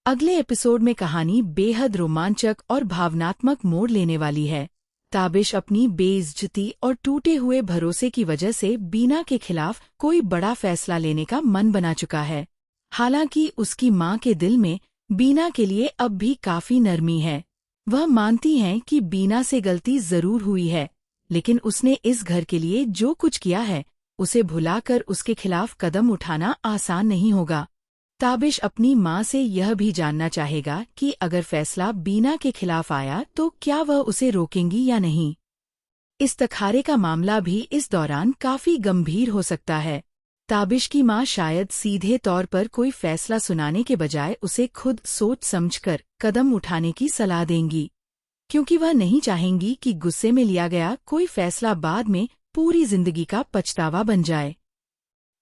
अगले एपिसोड में कहानी बेहद रोमांचक और भावनात्मक मोड़ लेने वाली है। ताबिश अपनी बेइज्जती और टूटे हुए भरोसे की वजह से बीना के खिलाफ कोई बड़ा फैसला लेने का मन बना चुका है। हालांकि उसकी मां के दिल में बीना के लिए अब भी काफी नरमी है। वह मानती हैं कि बीना से गलती जरूर हुई है, लेकिन उसने इस घर के लिए जो कुछ किया है उसे भुलाकर उसके खिलाफ कदम उठाना आसान नहीं होगा। ताबिश अपनी मां से यह भी जानना चाहेगा कि अगर फैसला बीना के खिलाफ आया तो क्या वह उसे रोकेंगी या नहीं। इस तखारे का मामला भी इस दौरान काफी गंभीर हो सकता है। ताबिश की मां शायद सीधे तौर पर कोई फैसला सुनाने के बजाय उसे खुद सोच समझकर कदम उठाने की सलाह देंगी, क्योंकि वह नहीं चाहेंगी कि गुस्से में लिया गया कोई फैसला बाद में पूरी जिंदगी का पछतावा बन जाए।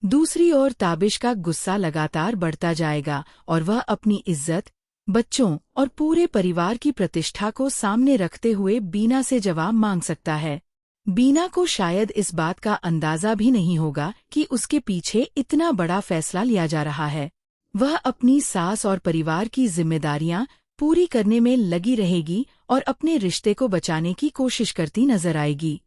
दूसरी ओर ताबिश का गुस्सा लगातार बढ़ता जाएगा और वह अपनी इज्जत, बच्चों और पूरे परिवार की प्रतिष्ठा को सामने रखते हुए बीना से जवाब मांग सकता है। बीना को शायद इस बात का अंदाजा भी नहीं होगा कि उसके पीछे इतना बड़ा फैसला लिया जा रहा है। वह अपनी सास और परिवार की जिम्मेदारियां पूरी करने में लगी रहेगी और अपने रिश्ते को बचाने की कोशिश करती नजर आएगी।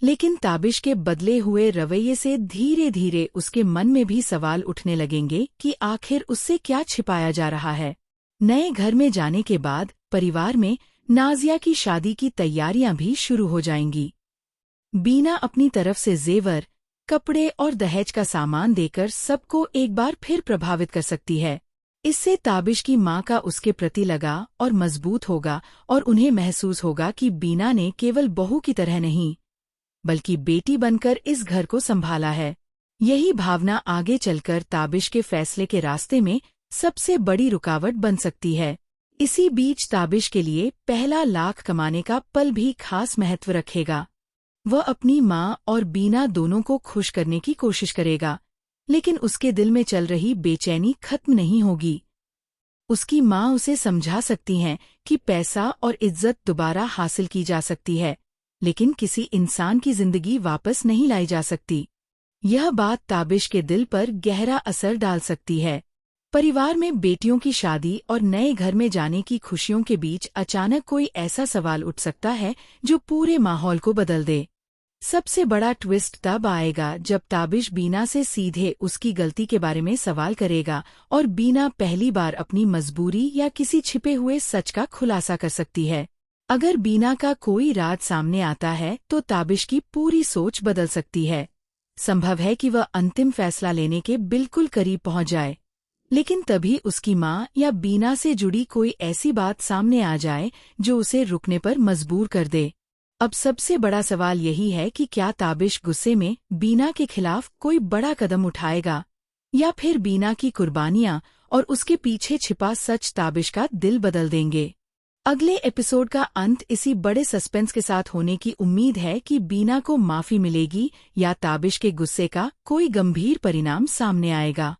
लेकिन ताबिश के बदले हुए रवैये से धीरे धीरे उसके मन में भी सवाल उठने लगेंगे कि आखिर उससे क्या छिपाया जा रहा है। नए घर में जाने के बाद परिवार में नाजिया की शादी की तैयारियां भी शुरू हो जाएंगी। बीना अपनी तरफ से जेवर, कपड़े और दहेज का सामान देकर सबको एक बार फिर प्रभावित कर सकती है। इससे ताबिश की मां का उसके प्रति लगा और मजबूत होगा और उन्हें महसूस होगा कि बीना ने केवल बहू की तरह नहीं बल्कि बेटी बनकर इस घर को संभाला है। यही भावना आगे चलकर ताबिश के फैसले के रास्ते में सबसे बड़ी रुकावट बन सकती है। इसी बीच ताबिश के लिए पहला लाख कमाने का पल भी खास महत्व रखेगा। वह अपनी मां और बीना दोनों को खुश करने की कोशिश करेगा, लेकिन उसके दिल में चल रही बेचैनी खत्म नहीं होगी। उसकी मां उसे समझा सकती हैं कि पैसा और इज्जत दोबारा हासिल की जा सकती है, लेकिन किसी इंसान की जिंदगी वापस नहीं लाई जा सकती। यह बात ताबिश के दिल पर गहरा असर डाल सकती है। परिवार में बेटियों की शादी और नए घर में जाने की खुशियों के बीच अचानक कोई ऐसा सवाल उठ सकता है जो पूरे माहौल को बदल दे। सबसे बड़ा ट्विस्ट तब आएगा जब ताबिश बीना से सीधे उसकी गलती के बारे में सवाल करेगा और बीना पहली बार अपनी मजबूरी या किसी छिपे हुए सच का खुलासा कर सकती है। अगर बीना का कोई राज सामने आता है तो ताबिश की पूरी सोच बदल सकती है। संभव है कि वह अंतिम फैसला लेने के बिल्कुल करीब पहुंच जाए, लेकिन तभी उसकी मां या बीना से जुड़ी कोई ऐसी बात सामने आ जाए जो उसे रुकने पर मजबूर कर दे। अब सबसे बड़ा सवाल यही है कि क्या ताबिश गुस्से में बीना के खिलाफ कोई बड़ा कदम उठाएगा, या फिर बीना की कुर्बानियां और उसके पीछे छिपा सच ताबिश का दिल बदल देंगे। अगले एपिसोड का अंत इसी बड़े सस्पेंस के साथ होने की उम्मीद है कि बीना को माफी मिलेगी या ताबिश के गुस्से का कोई गंभीर परिणाम सामने आएगा।